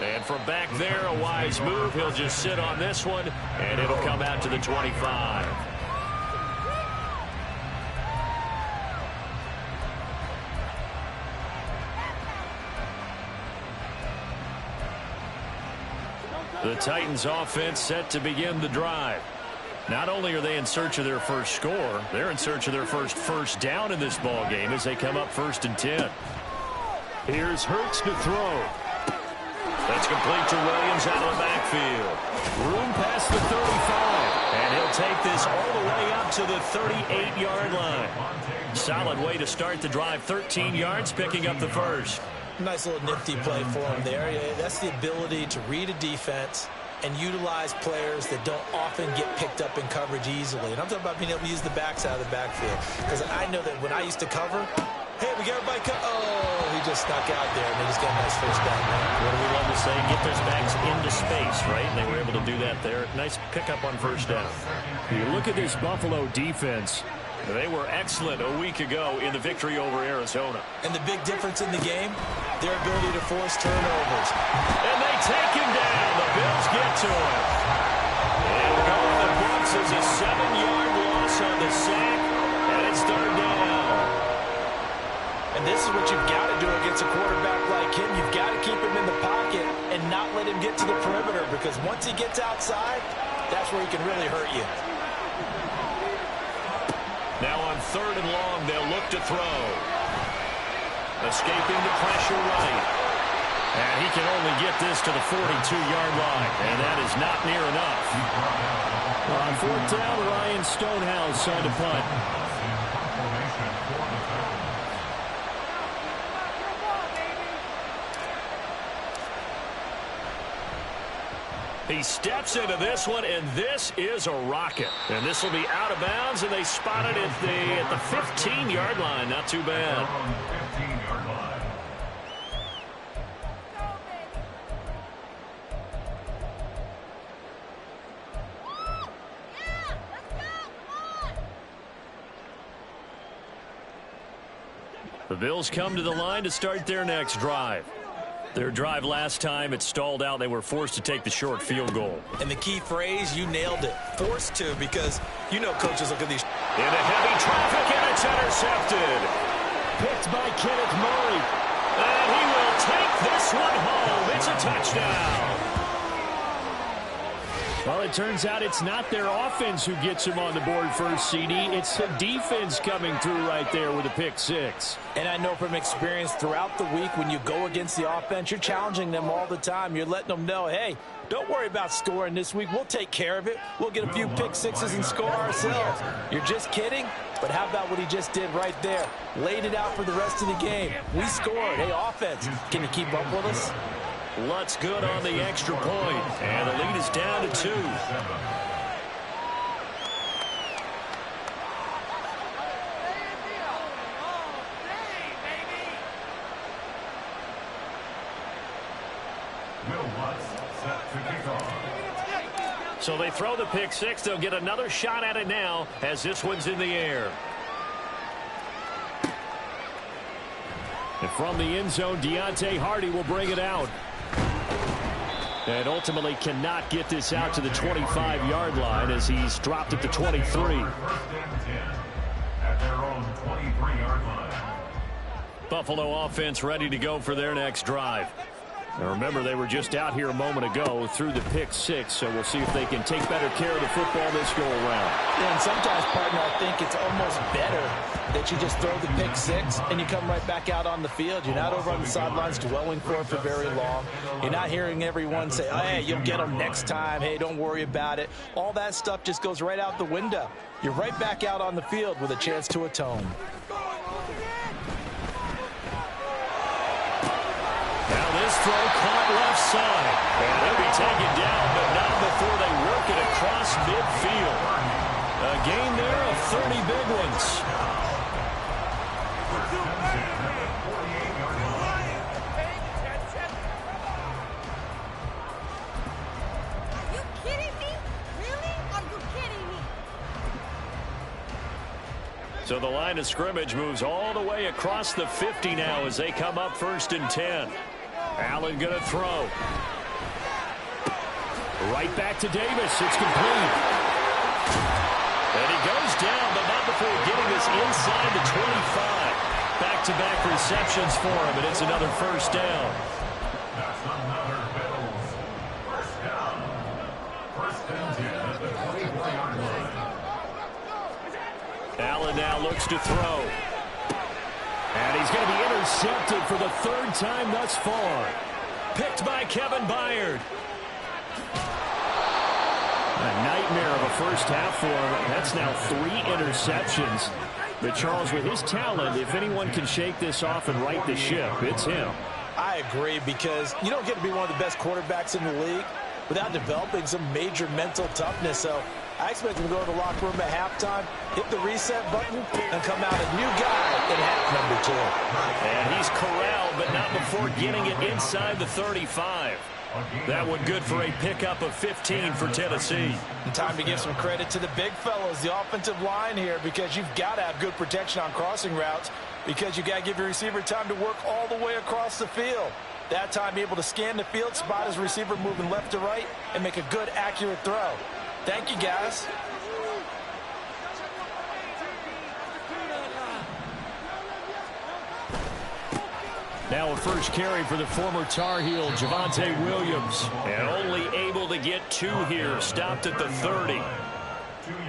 And from back there, a wise move. He'll just sit on this one, and it'll come out to the 25. The Titans offense set to begin the drive. Not only are they in search of their first score, they're in search of their first down in this ball game as they come up 1st and 10. Here's Hurts to throw. That's complete to Williams out of the backfield. Room past the 35. And he'll take this all the way up to the 38-yard line. Solid way to start the drive. 13 yards, picking up the first. Nice little nifty play for him there. Yeah, that's the ability to read a defense and utilize players that don't often get picked up in coverage easily. And I'm talking about being able to use the backs out of the backfield. Because I know that when I used to cover, hey, we got everybody oh, he just snuck out there, and they just got a nice first down there. What do we love to say? Get those backs into space, right? And they were able to do that there. Nice pickup on first down. You look at this Buffalo defense. They were excellent a week ago in the victory over Arizona. And the big difference in the game, their ability to force turnovers. And they take him down. The Bills get to him. And we're going to the books as a 7-yard loss on the sack. And it's 3rd down. And this is what you've got to do against a quarterback like him. You've got to keep him in the pocket and not let him get to the perimeter, because once he gets outside, that's where he can really hurt you. Now on 3rd and long, they'll look to throw. Escaping the pressure right. And he can only get this to the 42-yard line. And that is not near enough. On 4th down, Ryan Stonehouse on to punt. He steps into this one, and this is a rocket. And this will be out of bounds, and they spot it at the 15-yard line. Not too bad. The Bills come to the line to start their next drive. Their drive last time, it stalled out. They were forced to take the short field goal. And the key phrase, you nailed it. Forced to, because you know coaches look at these. Into heavy traffic, and it's intercepted. Picked by Kenneth Murray. And he will take this one home. It's a touchdown. Well, it turns out it's not their offense who gets him on the board first, CD. It's the defense coming through right there with a pick six. And I know from experience throughout the week, when you go against the offense, you're challenging them all the time. You're letting them know, hey, don't worry about scoring this week. We'll take care of it. We'll get a few pick sixes and score ourselves. You're just kidding? But how about what he just did right there? Laid it out for the rest of the game. We scored. Hey, offense, can you keep up with us? Lutz good on the extra point, and the lead is down to 2. So they throw the pick six. They'll get another shot at it now as this one's in the air. And from the end zone, Deontay Hardy will bring it out. And ultimately cannot get this out to the 25-yard line as he's dropped at the 23. Buffalo offense ready to go for their next drive. Now remember, they were just out here a moment ago through the pick six, so we'll see if they can take better care of the football this go around. Yeah, and sometimes, partner, I think it's almost better that you just throw the pick six and you come right back out on the field. You're not over on the sidelines dwelling for it for very long. You're not hearing everyone say, oh, hey, you'll get them next time. Hey, don't worry about it. All that stuff just goes right out the window. You're right back out on the field with a chance to atone. Now this throw caught left side. And they'll be taken down, but not before they work it across midfield. A gain there of 30 big ones. Are you kidding me? Really? Are you kidding me? So the line of scrimmage moves all the way across the 50 now as they come up 1st and 10. Allen Allen going to throw. Right back to Davis. It's complete. And he goes down, but not before getting this inside the 25. Back-to-back receptions for him, and it's another first down. Allen now looks to throw. And he's going to be intercepted for the third time thus far. Picked by Kevin Byard. A nightmare of a first half for him. That's now 3 interceptions. But Charles, with his talent, if anyone can shake this off and right the ship, it's him. I agree, because you don't get to be one of the best quarterbacks in the league without developing some major mental toughness. So I expect him to go to the locker room at halftime, hit the reset button, and come out a new guy in half number 2. And he's corralled, but not before getting it inside the 35. That one good for a pickup of 15 for Tennessee. And time to give some credit to the big fellas, the offensive line here, because you've got to have good protection on crossing routes, because you've got to give your receiver time to work all the way across the field. That time, be able to scan the field, spot his receiver moving left to right, and make a good, accurate throw. Thank you, guys. Now a first carry for the former Tar Heel, Javonte Williams. And only able to get 2 here, stopped at the 30.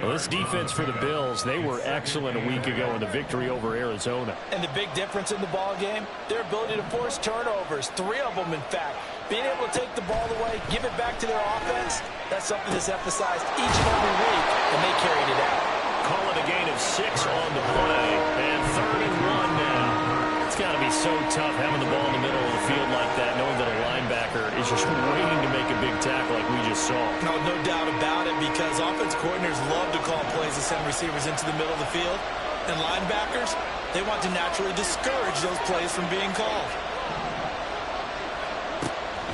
Well, this defense for the Bills, they were excellent a week ago in the victory over Arizona. And the big difference in the ball game, their ability to force turnovers, 3 of them, in fact. Being able to take the ball away, give it back to their offense, that's something that's emphasized each and every week, and they carried it out. Call it a gain of 6 on the play, and 3rd and 1 now. It's got to be so tough having the ball in the middle of the field like that, knowing that a linebacker is just waiting to make a big tackle like we just saw. No doubt about it, because offense coordinators love to call plays to send receivers into the middle of the field. And linebackers, they want to naturally discourage those plays from being called.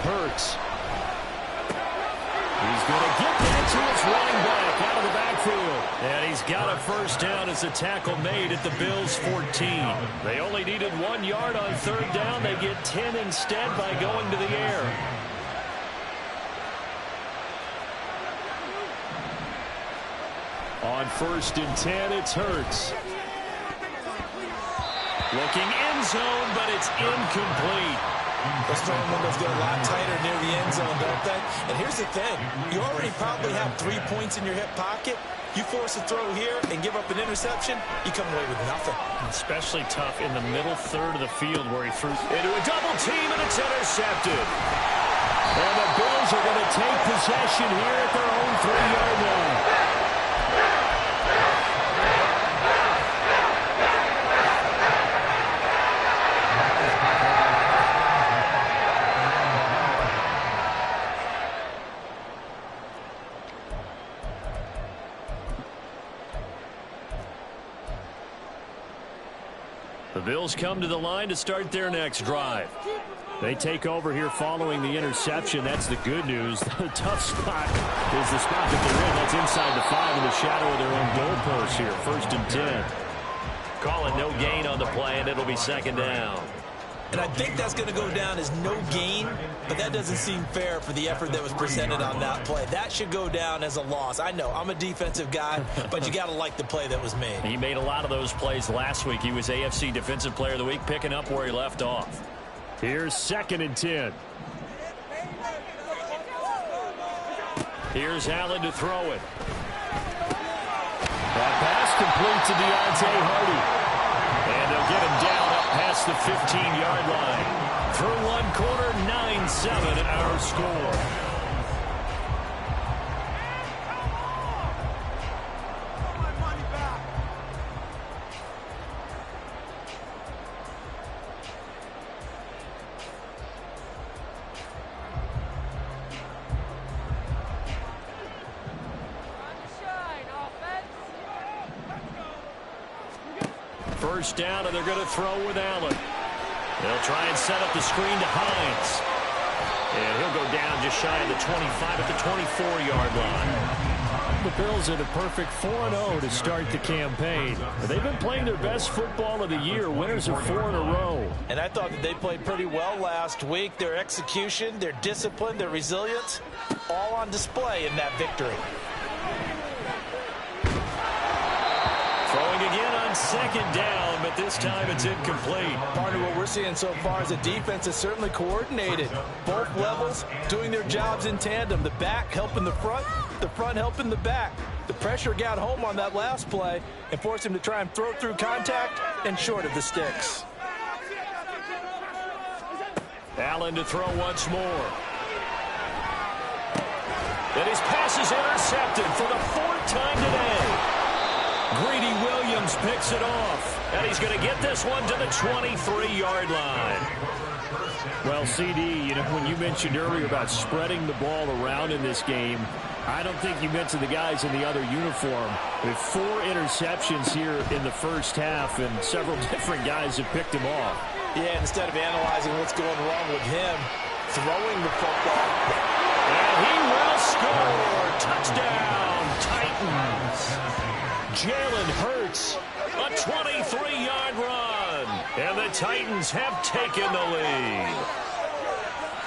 Hurts. He's going to get that to his running back out of the backfield. And he's got a first down as a tackle made at the Bills' 14. They only needed 1 yard on 3rd down. They get 10 instead by going to the air. On 1st and 10, it's Hurts. Looking end zone, but it's incomplete. Those throwing windows get a lot tighter near the end zone, don't they? And here's the thing. You already probably have 3 points in your hip pocket. You force a throw here and give up an interception, you come away with nothing. Especially tough in the middle third of the field where he threw into a double team, and it's intercepted. And the Bills are going to take possession here at their own 3-yard line. The Bills come to the line to start their next drive. They take over here following the interception. That's the good news. The tough spot is the spot that they're in. That's inside the 5 in the shadow of their own goalpost here. 1st and 10. Call it no gain on the play, and it'll be 2nd down. And I think that's going to go down as no gain, but that doesn't seem fair for the effort that was presented on that play. That should go down as a loss. I know, I'm a defensive guy, but you got to like the play that was made. He made a lot of those plays last week. He was AFC Defensive Player of the Week, picking up where he left off. Here's 2nd and 10. Here's Allen to throw it. That pass complete to Deontay Hardy. And they'll get him down up past the 15-yard line. Through 1 quarter, 9-7 our score. First down, and they're going to throw with Allen. They'll try and set up the screen to Hines. And he'll go down just shy of the 25 at the 24-yard line. The Bills at a perfect 4-0 to start the campaign. They've been playing their best football of the year, winners of 4 in a row. And I thought that they played pretty well last week. Their execution, their discipline, their resilience, all on display in that victory. Throwing again on second down, but this time it's incomplete. Partner, what we're seeing so far is the defense is certainly coordinated. Both levels doing their jobs in tandem. The back helping the front helping the back. The pressure got home on that last play and forced him to try and throw through contact and short of the sticks. Allen to throw once more. And his pass is intercepted for the 4th time today. Greedy Williams picks it off, and he's going to get this one to the 23-yard line. Well, CD, you know, when you mentioned earlier about spreading the ball around in this game, I don't think you mentioned the guys in the other uniform. With 4 interceptions here in the first half, and several different guys have picked him off. Yeah, instead of analyzing what's going wrong with him, throwing the football. And he will score. Touchdown, Titans. Jalen Hurts, a 23-yard run, and the Titans have taken the lead.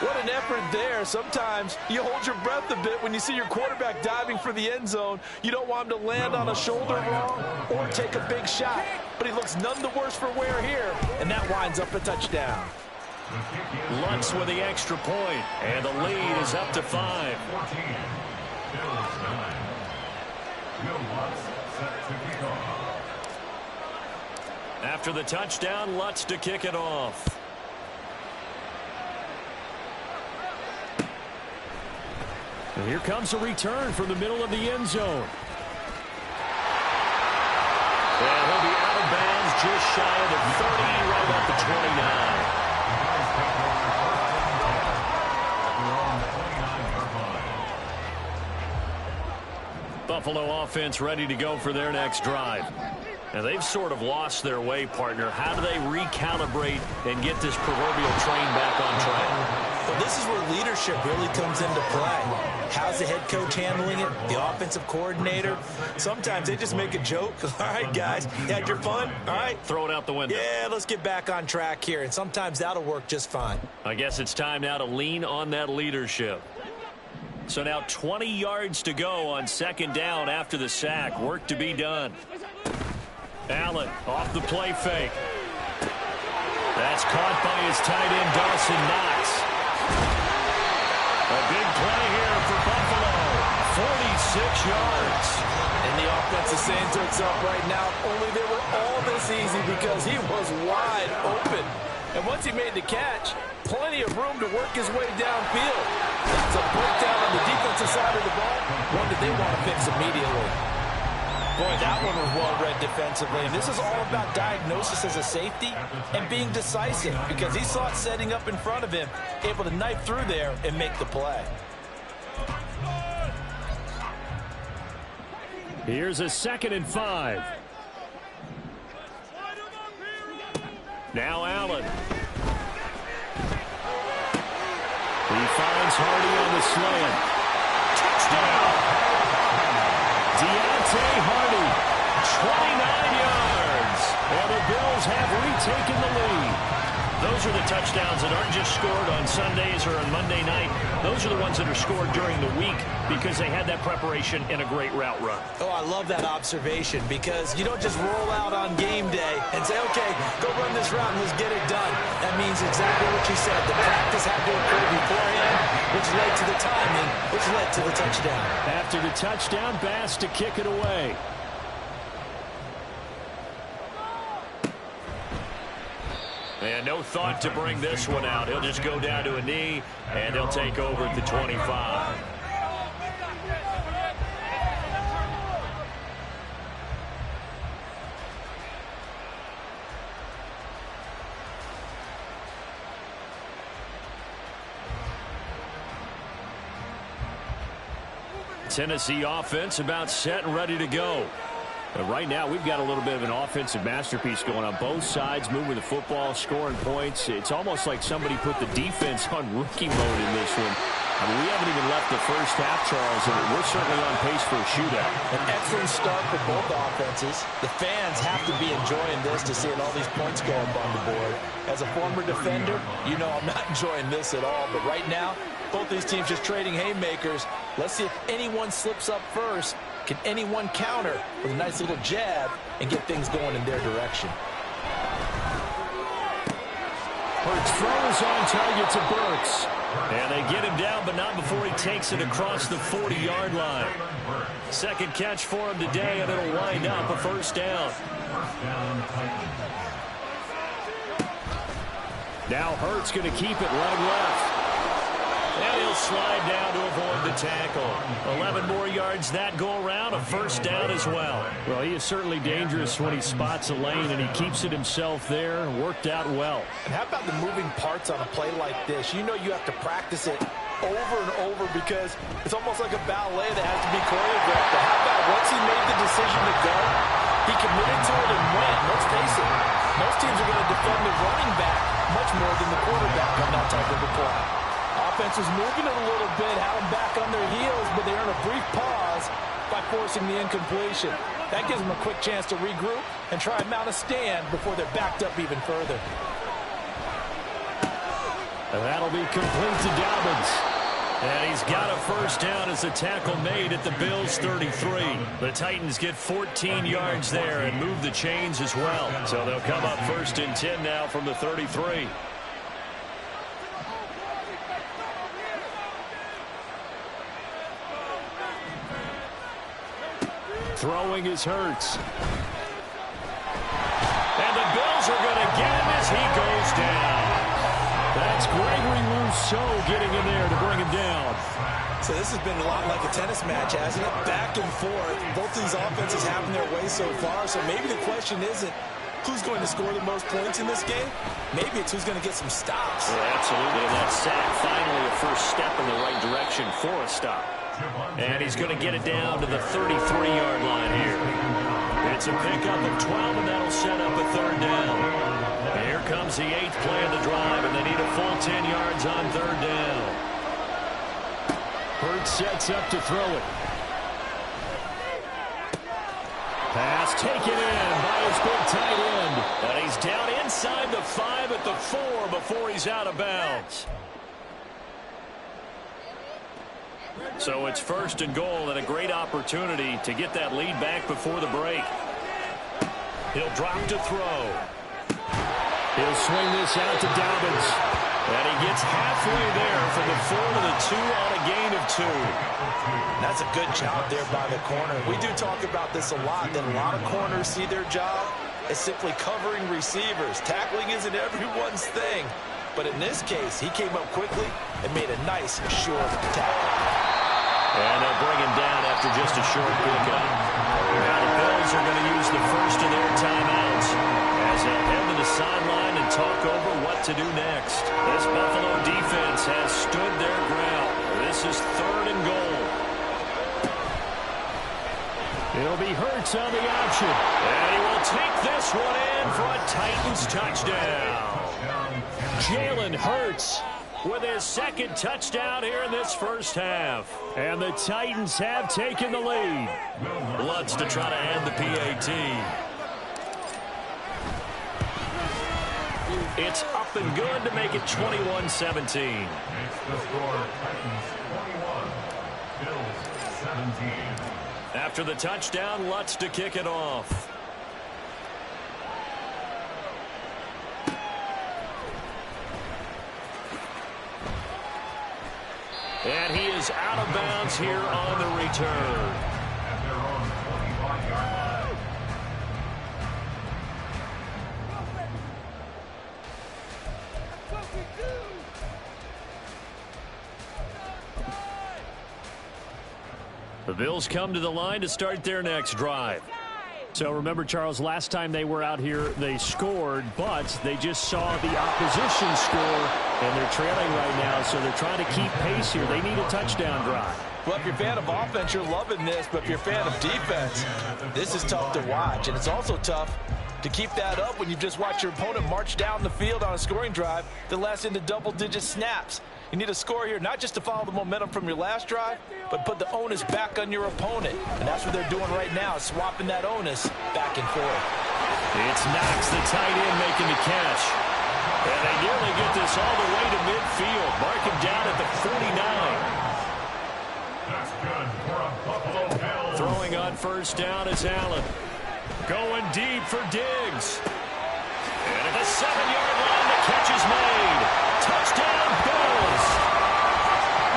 What an effort there. Sometimes you hold your breath a bit when you see your quarterback diving for the end zone. You don't want him to land on a shoulder wrong or take a big shot, but he looks none the worse for wear here, and that winds up a touchdown. Lutz with the extra point, and the lead is up to 5. After the touchdown, Lutz to kick it off. And here comes a return from the middle of the end zone. And he'll be out of bounds just shy of the 30, right about the 29. Buffalo offense ready to go for their next drive. Now, they've sort of lost their way, partner. How do they recalibrate and get this proverbial train back on track? Well, this is where leadership really comes into play. How's the head coach handling it? The offensive coordinator? Sometimes they just make a joke. All right, guys, you had your fun? All right. Throw it out the window. Yeah, let's get back on track here. And sometimes that'll work just fine. I guess it's time now to lean on that leadership. So now 20 yards to go on second down after the sack. Work to be done. Allen off the play fake. That's caught by his tight end, Dawson Knox. A big play here for Buffalo. 46 yards. And the offense is saying to itself right now, only they were all this easy because he was wide open. And once he made the catch, plenty of room to work his way downfield. That's a breakdown on the defensive side of the ball, one that they want to fix immediately. Boy, that one was well read defensively. And this is all about diagnosis as a safety and being decisive because he saw it setting up in front of him, able to knife through there and make the play. Here's a 2nd and 5. Now Allen. He finds Hardy on the slant. Touchdown! Deontay Hardy, 29 yards. And the Bills have retaken the lead. Those are the touchdowns that aren't just scored on Sundays or on Monday night. Those are the ones that are scored during the week because they had that preparation and a great route run. Oh, I love that observation because you don't just roll out on game day and say, okay, go run this route and let's get it done. That means exactly what you said. The practice had to occur beforehand, which led to the timing, which led to the touchdown. After the touchdown, Bass to kick it away. And no thought to bring this one out. He'll just go down to a knee, and they'll take over at the 25. Tennessee offense about set and ready to go. But right now, we've got a little bit of an offensive masterpiece going on. Both sides moving the football, scoring points. It's almost like somebody put the defense on rookie mode in this one. I mean, we haven't even left the first half, Charles, and we're certainly on pace for a shootout. An excellent start for both offenses. The fans have to be enjoying this to seeing all these points go up on the board. As a former defender, you know I'm not enjoying this at all. But right now, both these teams just trading haymakers. Let's see if anyone slips up first. Can anyone counter with a nice little jab and get things going in their direction? Hurts throws on target to Burks. And they get him down, but not before he takes it across the 40-yard line. Second catch for him today, and it'll wind up a first down. Now Hurts going to keep it running left. And he'll slide down to avoid the tackle. 11 more yards that go around, a first down as well. Well, he is certainly dangerous when he spots a lane, and he keeps it himself there. Worked out well. And how about the moving parts on a play like this? You know you have to practice it over and over because it's almost like a ballet that has to be choreographed. But how about once he made the decision to go, he committed to it and went. Let's face it, most teams are going to defend the running back much more than the quarterback on that type of a play. Offense was moving it a little bit, had them back on their heels, but they earn a brief pause by forcing the incompletion. That gives them a quick chance to regroup and try and mount a stand before they're backed up even further. And that'll be complete to Dobbins. And he's got a first down as the tackle made at the Bills' 33. The Titans get 14 yards there and move the chains as well. So they'll come up first and 10 now from the 33. Throwing is Hurts. And the Bills are going to get him as he goes down. That's Gregory Rousseau getting in there to bring him down. So this has been a lot like a tennis match, hasn't it? Back and forth. Both these offenses having their way so far. So maybe the question isn't who's going to score the most points in this game. Maybe it's who's going to get some stops. Yeah, absolutely. And that sack, finally a first step in the right direction for a stop. And he's going to get it down to the 33-yard line here. It's a pickup of 12, and that'll set up a third down. Here comes the 8th play of the drive, and they need a full 10 yards on third down. Hurts sets up to throw it. Pass taken in by his big tight end. And he's down inside the 5 at the 4 before he's out of bounds. So it's first and goal and a great opportunity to get that lead back before the break. He'll drop to throw. He'll swing this out to Dobbins. And he gets halfway there from the 4 to the 2 on a gain of 2. That's a good job there by the corner. We do talk about this a lot, that a lot of corners see their job as simply covering receivers. Tackling isn't everyone's thing. But in this case, he came up quickly and made a nice, short tackle. And they'll bring him down after just a short pickup. Now the Bills are going to use the first of their timeouts as they'll head to the sideline and talk over what to do next. This Buffalo defense has stood their ground. This is third and goal. It'll be Hurts on the option. And he will take this one in for a Titans touchdown. Jalen Hurts with his second touchdown here in this first half. And the Titans have taken the lead. Lutz to try to end the PAT. It's up and good to make it 21-17. After the touchdown, Lutz to kick it off. And he is out of bounds here on the return. The Bills come to the line to start their next drive. So remember, Charles, last time they were out here, they scored, but they just saw the opposition score, and they're trailing right now, so they're trying to keep pace here. They need a touchdown drive. Well, if you're a fan of offense, you're loving this, but if you're a fan of defense, this is tough to watch, and it's also tough to keep that up when you just watch your opponent march down the field on a scoring drive that lasts into double-digit snaps. You need a score here, not just to follow the momentum from your last drive, but put the onus back on your opponent. And that's what they're doing right now, swapping that onus back and forth. It's Knox, the tight end, making the catch. And they nearly get this all the way to midfield. Mark him down at the 49. That's good for a Buffalo Bills. Throwing on first down is Allen. Going deep for Diggs. And at the 7-yard line, the catch is made. Touchdown, Bills.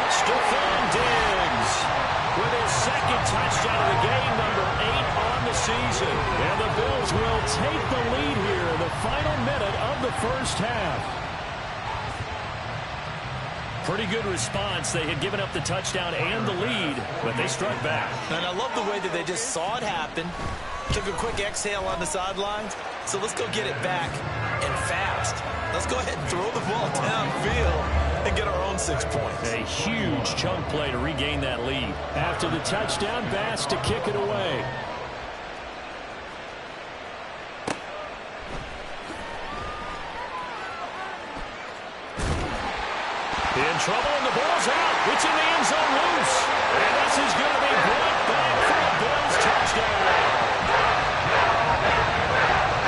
Stephon Diggs with his second touchdown of the game, number 8 on the season. And the Bills will take the lead here in the final minute of the first half. Pretty good response. They had given up the touchdown and the lead, but they struck back. And I love the way that they just saw it happen, took a quick exhale on the sidelines. So let's go get it back and fast. Let's go ahead and throw the ball downfield and get our own 6 points. A huge chunk play to regain that lead. After the touchdown, Bass to kick it away. In trouble, and the ball's out. It's in the end zone loose. And this is going to be brought back for a Bills touchdown.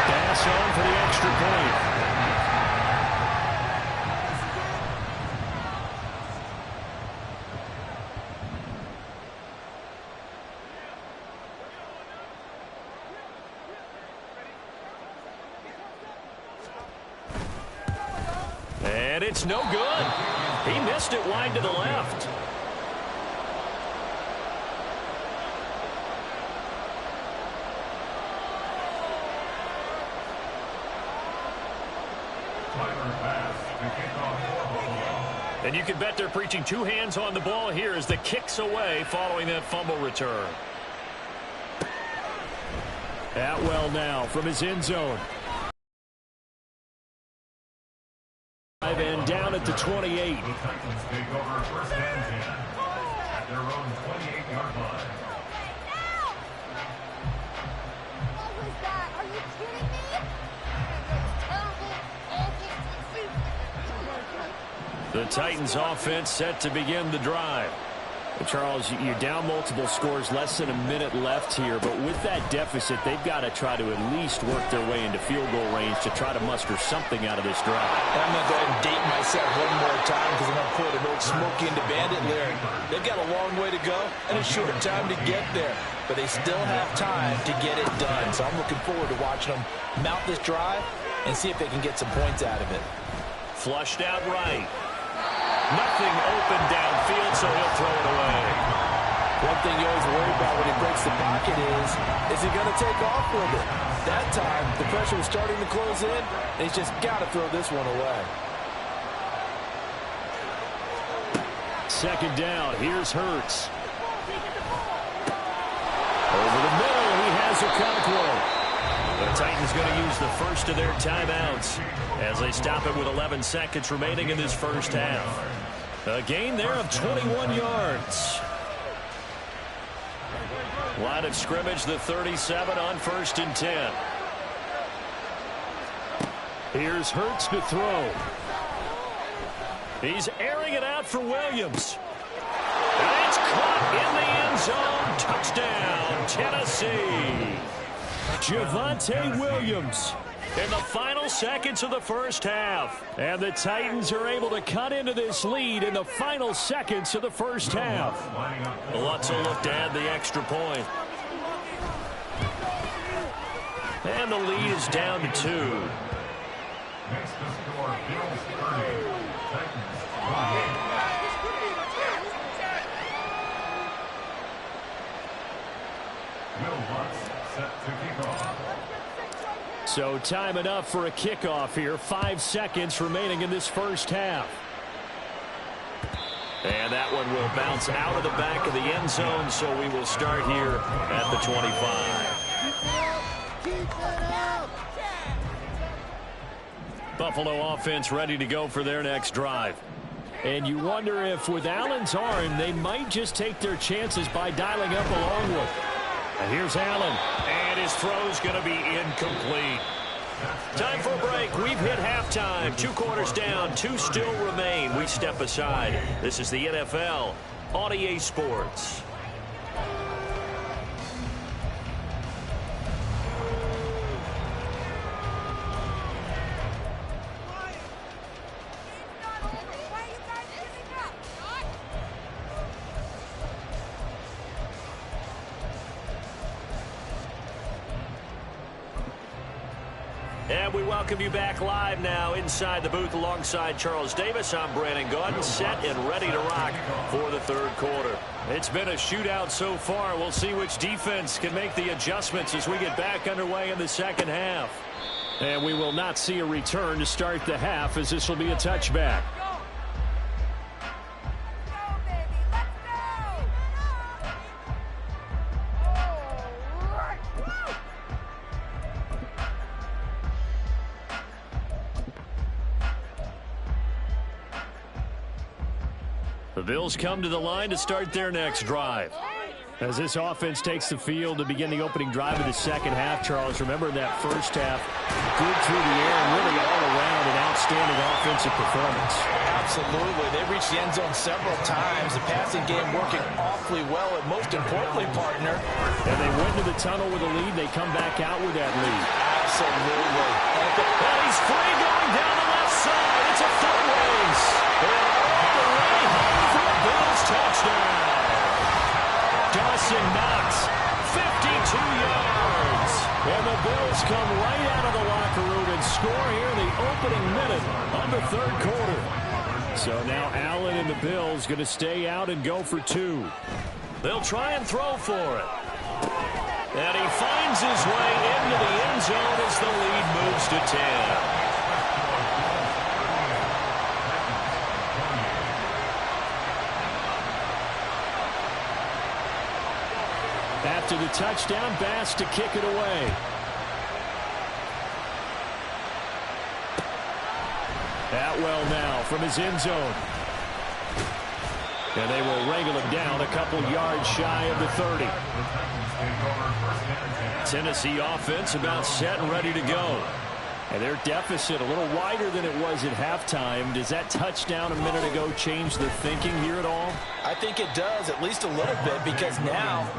Bass on for the extra point. And it's no good. He missed it wide to the left. And you can bet they're preaching 2 hands on the ball here as the kick's away following that fumble return. Atwell now from his end zone. And down at the 28. The Titans take over first and 10 at their own 28-yard line. What was that? Are you kidding me? That was terrible. The Titans offense set to begin the drive. Well, Charles, you're down multiple scores, less than a minute left here, but with that deficit, they've got to try to at least work their way into field goal range to try to muster something out of this drive. I'm going to go ahead and date myself one more time because I'm going to quote an old Smokey and the Bandit lyric. They've got a long way to go and a short time to get there, but they still have time to get it done. So I'm looking forward to watching them mount this drive and see if they can get some points out of it. Flushed out right. Nothing open downfield, so he'll throw it away. One thing you always worry about when he breaks the pocket is he going to take off with it? That time, the pressure was starting to close in, and he's just got to throw this one away. Second down, here's Hurts. Over the middle, he has Okonkwo. The Titans going to use the first of their timeouts as they stop it with 11 seconds remaining in this first half. A gain there of 21 yards. Line of scrimmage, the 37 on first and 10. Here's Hurts to throw. He's airing it out for Williams. And it's caught in the end zone. Touchdown, Tennessee. Javonte Williams in the final seconds of the first half. And the Titans are able to cut into this lead in the final seconds of the first half. Let's look to add the extra point. And the lead is down to 2. Makes the score Bills 30, Titans 28. Will Lutz set to kick off. So time enough for a kickoff here. 5 seconds remaining in this first half. And that one will bounce out of the back of the end zone, so we will start here at the 25. Buffalo offense ready to go for their next drive. And you wonder if with Allen's arm, they might just take their chances by dialing up a long one. And here's Allen, and his throw's going to be incomplete. Time for a break. We've hit halftime. 2 quarters down. 2 still remain. We step aside. This is the NFL on EA Sports. And we welcome you back live now inside the booth alongside Charles Davis. I'm Brandon Gaudin, set and ready to rock for the third quarter. It's been a shootout so far. We'll see which defense can make the adjustments as we get back underway in the second half. And we will not see a return to start the half, as this will be a touchback. The Bills come to the line to start their next drive. As this offense takes the field to begin the opening drive of the second half, Charles, remember that first half, good through the air and really all around an outstanding offensive performance. Absolutely. They reached the end zone several times. The passing game working awfully well, and most importantly, partner. And they went to the tunnel with a lead. They come back out with that lead. Absolutely. And he's free going down the left side. It's a foot race. And all the way home for a Bills touchdown. Dawson Knox, 52 yards. And the Bills come right out of the locker room and score here in the opening minute of the third quarter. So now Allen and the Bills going to stay out and go for 2. They'll try and throw for it. And he finds his way into the end zone as the lead moves to 10. After the touchdown, Bass to kick it away. Atwell now from his end zone. And they will wrangle him down a couple yards shy of the 30. Tennessee offense about set and ready to go. And their deficit a little wider than it was at halftime. Does that touchdown a minute ago change the thinking here at all? I think it does, at least a little bit, because now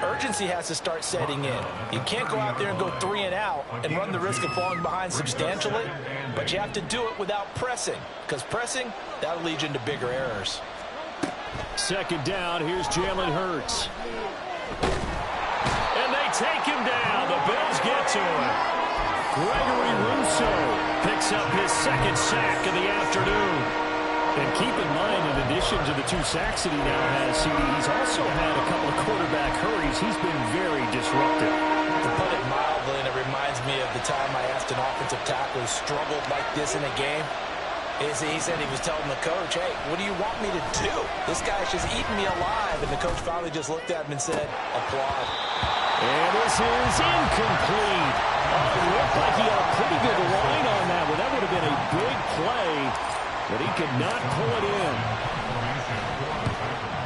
urgency has to start setting in. You can't go out there and go 3 and out and run the risk of falling behind substantially, but you have to do it without pressing, because pressing, that'll lead you into bigger errors. Second down, here's Jalen Hurts. And they take him down. The Bills get to him. Gregory Rousseau picks up his second sack of the afternoon. And keep in mind, in addition to the 2 sacks that he now has, CD, he's also had a couple of quarterback hurries. He's been very disruptive. To put it mildly, and it reminds me of the time I asked an offensive tackle who struggled like this in a game. He said he was telling the coach, hey, what do you want me to do? This guy's just eating me alive. And the coach finally just looked at him and said, applaud. And this is incomplete. Oh, it looked like he had a pretty good line on that one. That would have been a big play, but he could not pull it in.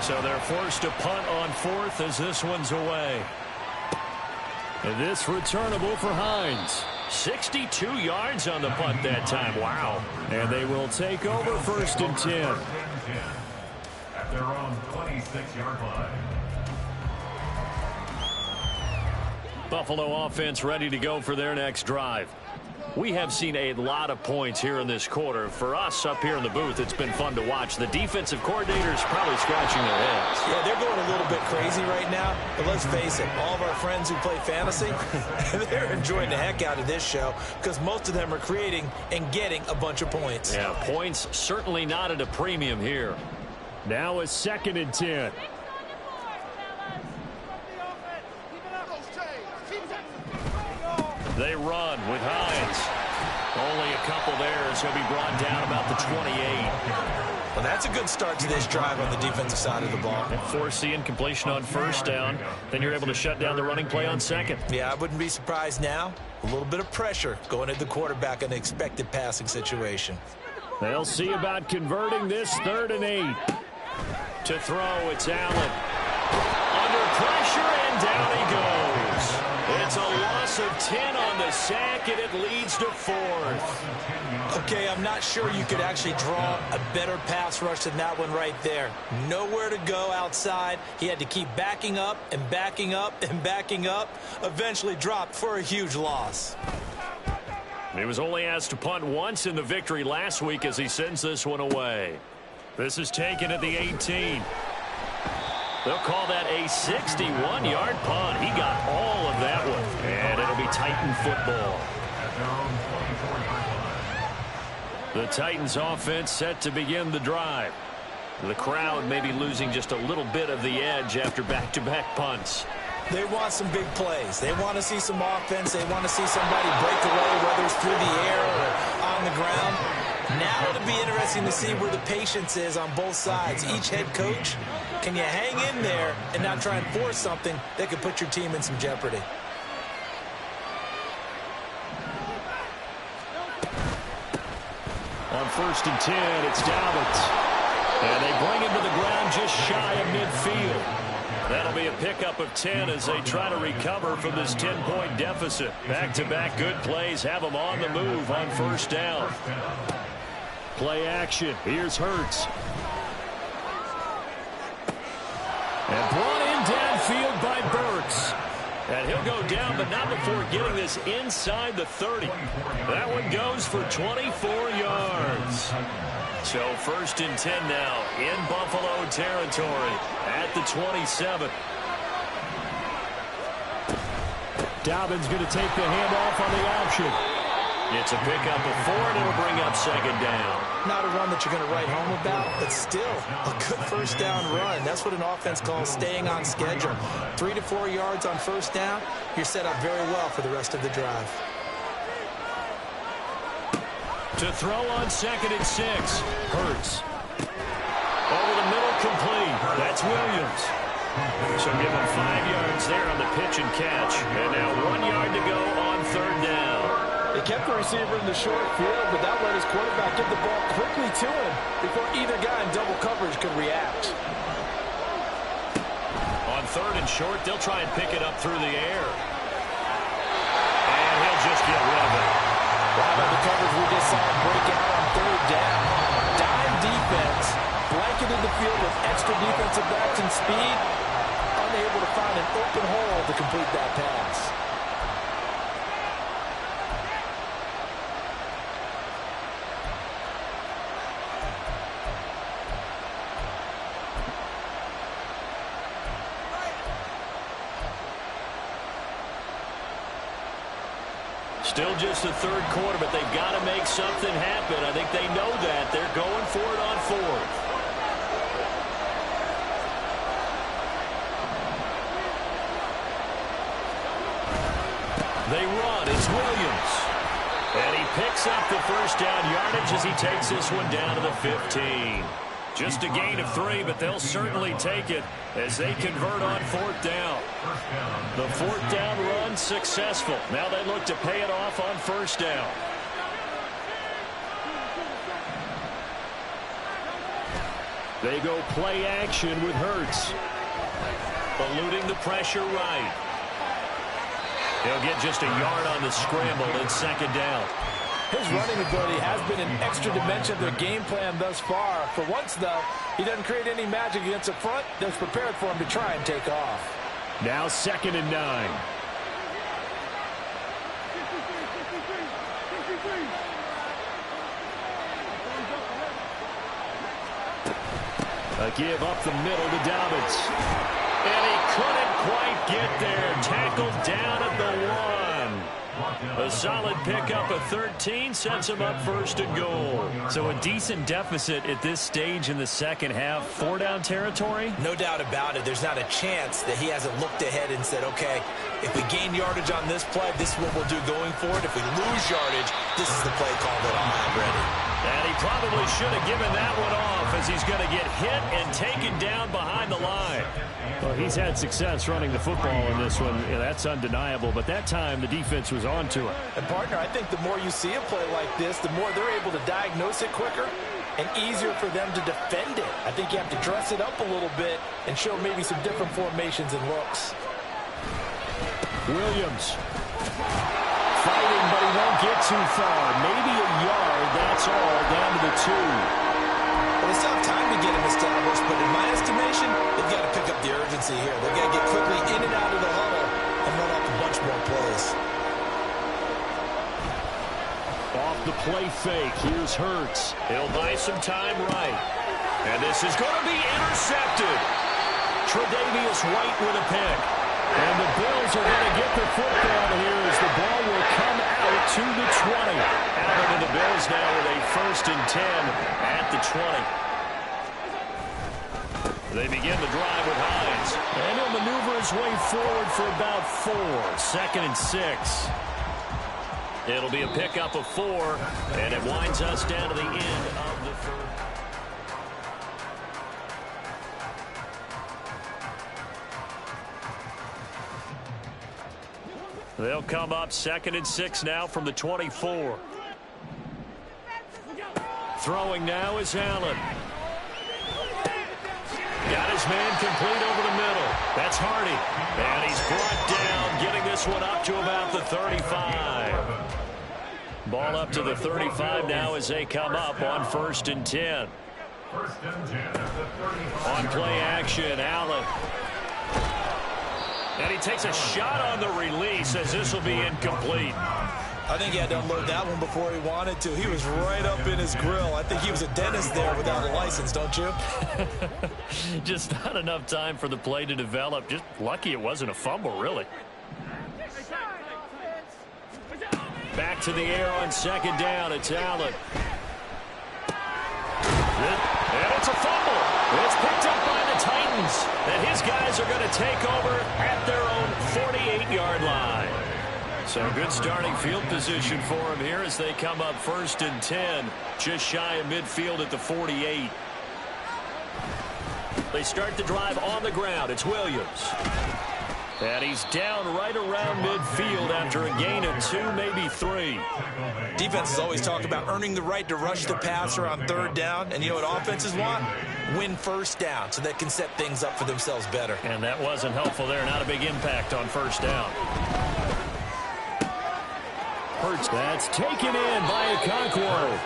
So they're forced to punt on 4th as this one's away. And this returnable for Hines. 62 yards on the punt that time. Wow. And they will take over 1st and 10. At their own 26-yard line. Buffalo offense ready to go for their next drive. We have seen a lot of points here in this quarter. For us up here in the booth, it's been fun to watch. The defensive coordinators probably scratching their heads. Yeah, they're going a little bit crazy right now. But let's face it, all of our friends who play fantasy, they're enjoying the heck out of this show because most of them are creating and getting a bunch of points. Yeah, points certainly not at a premium here. Now a 2nd and 10. They run with Hines. Only a couple there as he'll be brought down about the 28. Well, that's a good start to this drive on the defensive side of the ball. And force the incompletion on 1st down. Then you're able to shut down the running play on 2nd. Yeah, I wouldn't be surprised now. A little bit of pressure going at the quarterback in an expected passing situation. They'll see about converting this 3rd and 8. To throw, it's Allen. Under pressure, and down he goes. It's a loss Loss of 10 on the sack, and it leads to 4th. Okay, I'm not sure you could actually draw a better pass rush than that one right there. Nowhere to go outside. He had to keep backing up and backing up and backing up. Eventually dropped for a huge loss. He was only asked to punt once in the victory last week as he sends this one away. This is taken at the 18. They'll call that a 61-yard punt. He got all of that one. And it'll be Titan football. The Titans offense set to begin the drive. The crowd may be losing just a little bit of the edge after back-to-back punts. They want some big plays. They want to see some offense. They want to see somebody break away, whether it's through the air or on the ground. Now it'll be interesting to see where the patience is on both sides. Each head coach, can you hang in there and not try and force something that could put your team in some jeopardy? On 1st and 10, it's Dobbins. And they bring him to the ground just shy of midfield. That'll be a pickup of 10 as they try to recover from this 10-point deficit. Back-to-back good plays have them on the move on 1st down. Play action. Here's Hurts. And brought in downfield by Burks. And he'll go down, but not before getting this inside the 30. That one goes for 24 yards. So 1st and 10 now in Buffalo territory at the 27. Dobbins going to take the handoff on the option. It's a pickup of 4, and it'll bring up 2nd down. Not a run that you're going to write home about, but still a good 1st down run. That's what an offense calls staying on schedule. 3 to 4 yards on 1st down, you're set up very well for the rest of the drive. To throw on 2nd and 6. Hurts. Over the middle, complete. That's Williams. So give him 5 yards there on the pitch and catch. And now 1 yard to go on 3rd down. They kept the receiver in the short field, but that let his quarterback get the ball quickly to him before either guy in double coverage could react. On 3rd and short, they'll try and pick it up through the air. And he'll just get rid of it. How about the coverage we just saw him break out on 3rd down? Dime defense, blanketed the field with extra defensive backs and speed, unable to find an open hole to complete that pass. Still just the 3rd quarter, but they've got to make something happen. I think they know that. They're going for it on 4th. They run. It's Williams. And he picks up the 1st down yardage as he takes this one down to the 15. Just a gain of 3, but they'll certainly take it as they convert on 4th down. The 4th down run successful. Now they look to pay it off on 1st down. They go play action with Hurts. Eluding the pressure right. He'll get just a yard on the scramble in 2nd down. His running ability has been an extra dimension of their game plan thus far. For once, though, he doesn't create any magic against the front that's prepared for him to try and take off. Now 2nd and 9. A give up the middle to Dobbins. And he couldn't quite get there. Tackled down at the 1. A solid pickup of 13 sets him up 1st and goal. So a decent deficit at this stage in the 2nd half. 4-down territory? No doubt about it. There's not a chance that he hasn't looked ahead and said, okay, if we gain yardage on this play, this is what we'll do going forward. If we lose yardage, this is the play call that I'll have ready. And he probably should have given that one off as he's going to get hit and taken down behind the line. Well, he's had success running the football in this one. Yeah, that's undeniable. But that time, the defense was on to it. And, partner, I think the more you see a play like this, the more they're able to diagnose it quicker and easier for them to defend it. I think you have to dress it up a little bit and show maybe some different formations and looks. Williams fighting, but he won't get too far. Maybe a yard, that's all, down to the 2. Well, it's tough time to get him established, but in my estimation, they've got to pick up the urgency here. They've got to get quickly in and out of the huddle and run off a bunch more plays. Off the play fake, here's Hurts. He'll buy some time right. And this is going to be intercepted. Tre'Davious White with a pick. And the Bills are going to get the football here as the ball will come out to the 20. Allen and the Bills now with a 1st and 10 at the 20. They begin the drive with Hines. And he'll maneuver his way forward for about 4. 2nd and 6. It'll be a pickup of 4, and it winds us down to the end of the 3rd. They'll come up 2nd and 6 now from the 24. Throwing now is Allen. Got his man complete over the middle. That's Hardy. And he's brought down, getting this one up to about the 35. Ball up to the 35 now as they come up on 1st and 10. 1st and 10 at the 35. On play action, Allen. And he takes a shot on the release as this will be incomplete. I think he had to unload that one before he wanted to. He was right up in his grill. I think he was a dentist there without a license, don't you? Just not enough time for the play to develop. Just lucky it wasn't a fumble, really. Back to the air on 2nd down. It's Allen. And it's a fumble. It's picked up by the Titans. And his guys are going to take over at their own 48-yard line. So good starting field position for him here as they come up 1st and 10. Just shy of midfield at the 48. They start the drive on the ground. It's Williams. And he's down right around midfield after a gain of 2, maybe 3. Defenses always talk about earning the right to rush the passer on 3rd down. And you know what offenses want? Win 1st down so they can set things up for themselves better. And that wasn't helpful there. Not a big impact on 1st down. Hurts. That's taken in by Okonkwo.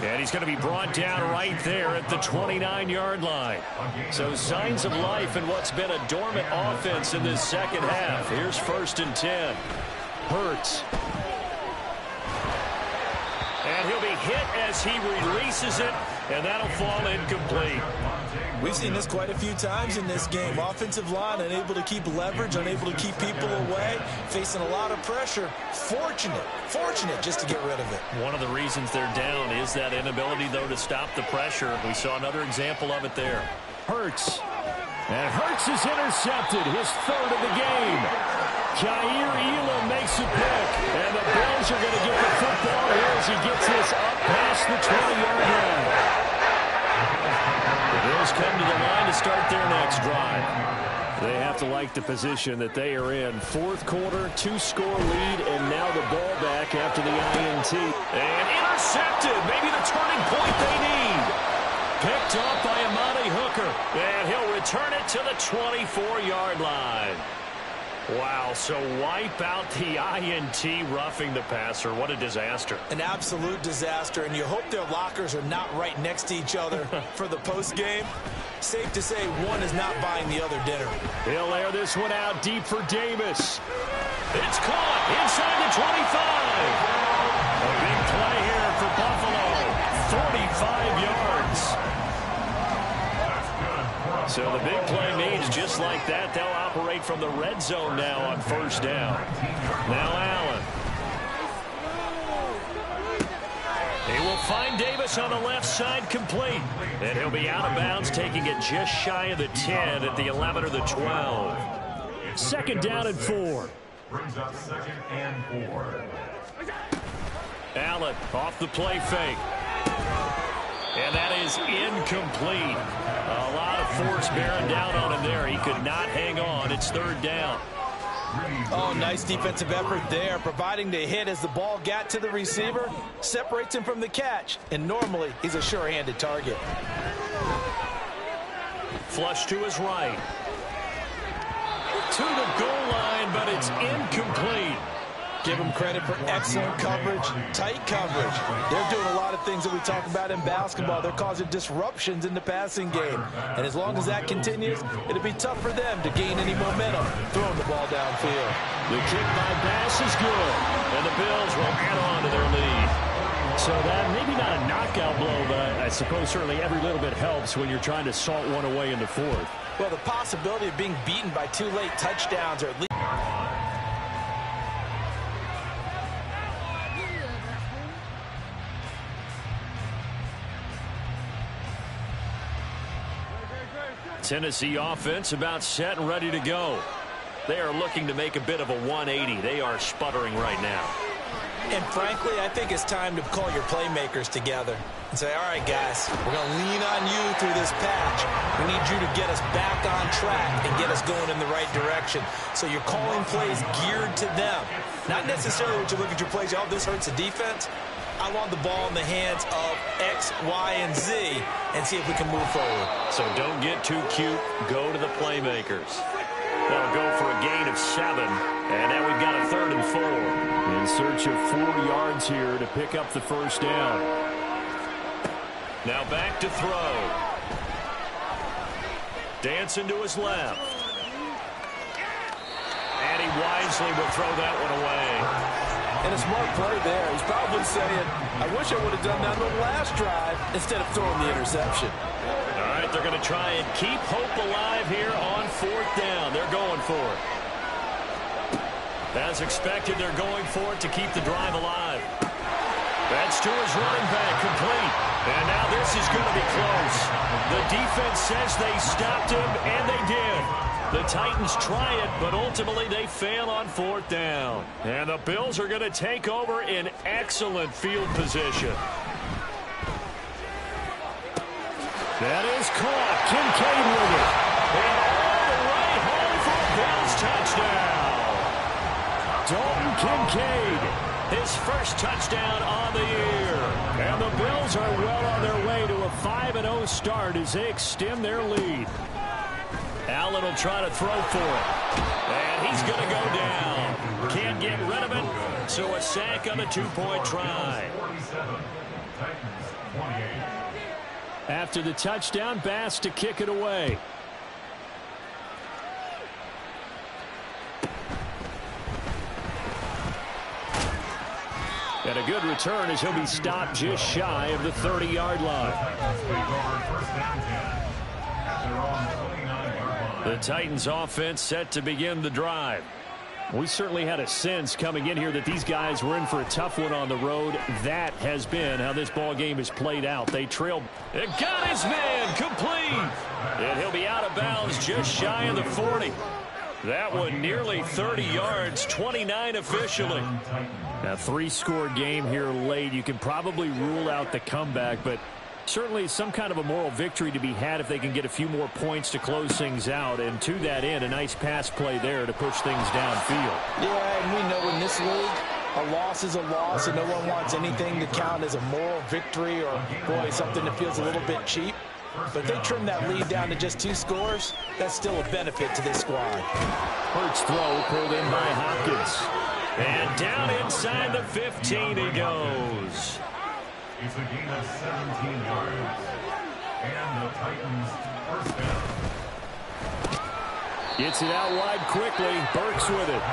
And he's going to be brought down right there at the 29-yard line. So signs of life in what's been a dormant offense in this 2nd half. Here's 1st and 10. Hurts. And he'll be hit as he releases it, and that'll fall incomplete. We've seen this quite a few times in this game. Offensive line unable to keep leverage, unable to keep people away, facing a lot of pressure. Fortunate just to get rid of it. One of the reasons they're down is that inability, though, to stop the pressure. We saw another example of it there. Hurts. And Hurts is intercepted, his 3rd of the game. Jair Elam makes a pick, and the Bills are going to get the football here as he gets this up past the 20-yard line. The Bills come to the line to start their next drive. They have to like the position that they are in. 4th quarter, 2-score lead, and now the ball back after the INT. And intercepted, maybe the turning point they need. Picked up by Amani Hooker, and he'll return it to the 24-yard line. Wow, so wipe out the INT, roughing the passer. What a disaster. An absolute disaster, and you hope their lockers are not right next to each other for the postgame. Safe to say one is not buying the other dinner. He'll air this one out deep for Davis. It's caught inside the 25. A big play here for Buffalo. 45 yards. So the big play means just like that, they'll operate from the red zone now on 1st down. Now Allen. He will find Davis on the left side complete. And he'll be out of bounds, taking it just shy of the 10 at the 11 or the 12. 2nd down and 4. Brings up 2nd and 4. Allen off the play fake. And that is incomplete. A lot of force bearing down on him there. He could not hang on. It's 3rd down. Oh, nice defensive effort there, providing the hit as the ball got to the receiver, separates him from the catch, and normally he's a sure-handed target. Flush to his right. To the goal line, but it's incomplete. Give them credit for excellent coverage, tight coverage. They're doing a lot of things that we talk about in basketball. They're causing disruptions in the passing game. And as long as that continues, it'll be tough for them to gain any momentum throwing the ball downfield. The kick by Bass is good, and the Bills will add on to their lead. So that maybe not a knockout blow, but I suppose certainly every little bit helps when you're trying to salt one away in the fourth. Well, the possibility of being beaten by 2 late touchdowns or at least Tennessee offense about set and ready to go. They are looking to make a bit of a 180. They are sputtering right now. And frankly, I think it's time to call your playmakers together and say, all right, guys, we're going to lean on you through this patch. We need you to get us back on track and get us going in the right direction. So you're calling plays geared to them. Not necessarily when you look at your plays, oh, this hurts the defense. I want the ball in the hands of X, Y, and Z and see if we can move forward. So don't get too cute. Go to the playmakers. They'll go for a gain of 7. And now we've got a 3rd and 4. In search of 4 yards here to pick up the first down. Now back to throw. Dancing to his left. And he wisely will throw that one away. And a smart play there. He's probably saying, I wish I would have done that on the last drive instead of throwing the interception. All right, they're going to try and keep hope alive here on 4th down. They're going for it. As expected, they're going for it to keep the drive alive. That's to his running back, complete. And now this is going to be close. The defense says they stopped him, and they did. The Titans try it, but ultimately they fail on 4th down. And the Bills are going to take over in excellent field position. That is caught. Kincaid with it. And all the way home for a Bills touchdown. Dalton Kincaid, his first touchdown on the year. And the Bills are well on their way to a 5-0 start as they extend their lead. Allen will try to throw for it. And he's going to go down. Can't get rid of it, so a sack on a 2-point try. After the touchdown, Bass to kick it away. And a good return as he'll be stopped just shy of the 30-yard line. The Titans offense set to begin the drive. We certainly had a sense coming in here that these guys were in for a tough one on the road. That has been how this ball game has played out. They trailed. It got his man complete. And he'll be out of bounds just shy of the 40. That one nearly 30 yards, 29 officially. A 3-score game here late. You can probably rule out the comeback, but certainly some kind of a moral victory to be had if they can get a few more points to close things out. And to that end, a nice pass play there to push things downfield. Yeah, and we know in this league, a loss is a loss, and no one wants anything to count as a moral victory or, boy, something that feels a little bit cheap. But if they trim that lead down to just 2 scores, that's still a benefit to this squad. Hurts throw pulled in by Hopkins. And down inside the 15 he goes. It's a gain of 17 yards. And the Titans first down. Gets it out wide quickly. Burks with it.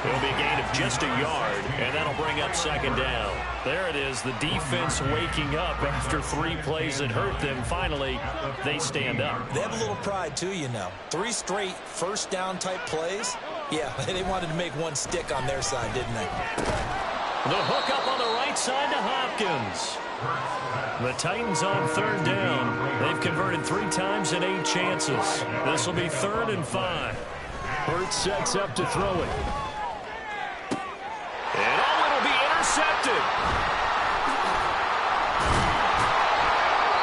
It'll be a gain of just a yard, and that'll bring up 2nd down. There it is, the defense waking up after 3 plays that hurt them. Finally, they stand up. They have a little pride, too, you know. 3 straight first down type plays. Yeah, they wanted to make one stick on their side, didn't they? The hook up on the right side to Hopkins. The Titans on 3rd down. They've converted 3 times in 8 chances. This will be 3rd and 5. Hurts sets up to throw it. And it'll be intercepted.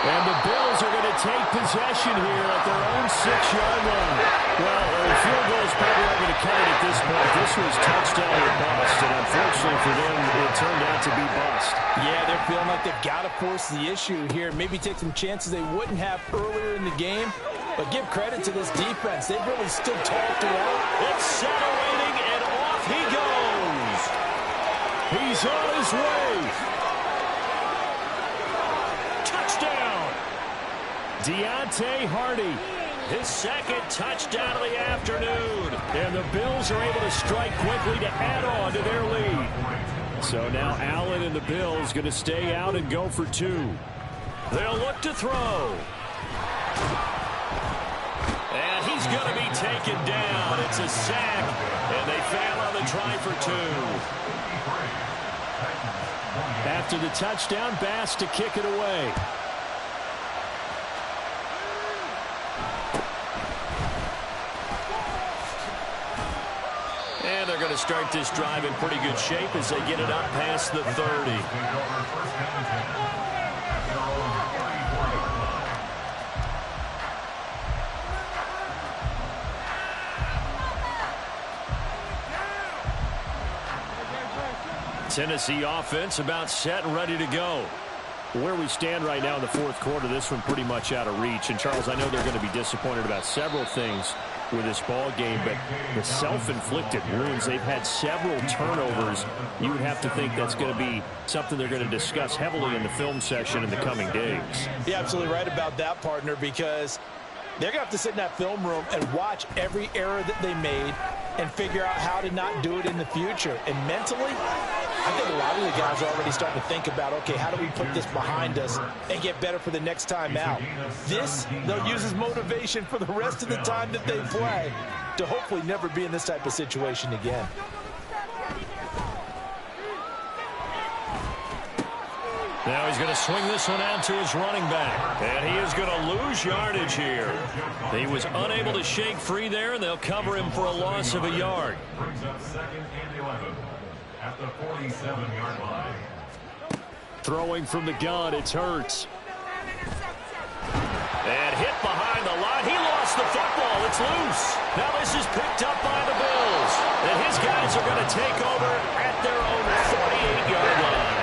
And the Bills are going to take possession here at their own 6-yard line. Well, the field goal is probably not going to cut it at this point. This was touchdown or bust, and unfortunately for them, it turned out to be bust. Yeah, they're feeling like they've got to force the issue here. Maybe take some chances they wouldn't have earlier in the game. But give credit to this defense. They've really stood tall throughout. Accelerating, and off he goes. He's on his way. Touchdown. Deontay Hardy. His second touchdown of the afternoon. And the Bills are able to strike quickly to add on to their lead. So now Allen and the Bills going to stay out and go for two. They'll look to throw. And he's going to be taken down. It's a sack. And they fail on the try for two. After the touchdown, Bass to kick it away. And they're going to start this drive in pretty good shape as they get it up past the 30. Tennessee offense about set and ready to go. Where we stand right now in the fourth quarter, this one pretty much out of reach. And, Charles, I know they're going to be disappointed about several things with this ball game, but the self-inflicted wounds, they've had several turnovers. You would have to think that's going to be something they're going to discuss heavily in the film session in the coming days. You're absolutely right about that, partner, because they're going to have to sit in that film room and watch every error that they made and figure out how to not do it in the future. And mentally, I think a lot of the guys are already starting to think about, okay, how do we put this behind us and get better for the next time out? This, they'll use as motivation for the rest of the time that they play to hopefully never be in this type of situation again. Now he's going to swing this one out to his running back. And he is going to lose yardage here. He was unable to shake free there, and they'll cover him for a loss of a yard. Brings up 2nd and 11 at the 47-yard line. Throwing from the gun, it's Hurts. And hit behind the line. He lost the football. It's loose. Now this is picked up by the Bills. And his guys are going to take over at their own 48-yard line.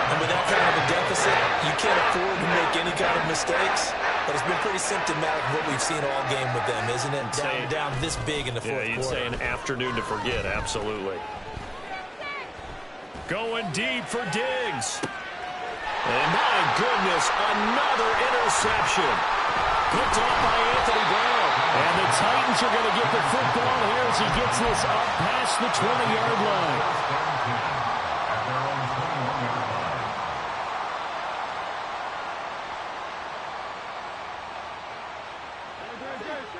And with that kind of a deficit, you can't afford to make any kind of mistakes. But it's been pretty symptomatic of what we've seen all game with them, isn't it? Down this big in the fourth quarter. You'd say an afternoon to forget, absolutely. Going deep for Diggs. And my goodness, another interception. Picked off by Anthony Brown. And the Titans are going to get the football here as he gets this up past the 20-yard line.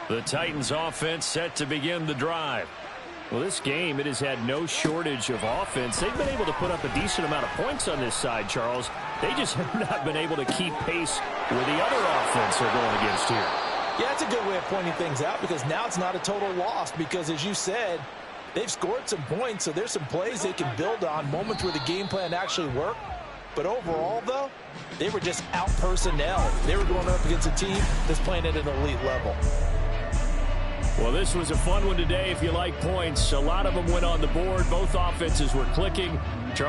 The Titans offense set to begin the drive. Well, this game, it has had no shortage of offense. They've been able to put up a decent amount of points on this side, Charles. They just have not been able to keep pace with the other offense they're going against here. Yeah, it's a good way of pointing things out because now it's not a total loss because, as you said, they've scored some points, so there's some plays they can build on, moments where the game plan actually worked. But overall, though, they were just out-personnel. They were going up against a team that's playing at an elite level. Well, this was a fun one today if you like points. A lot of them went on the board. Both offenses were clicking.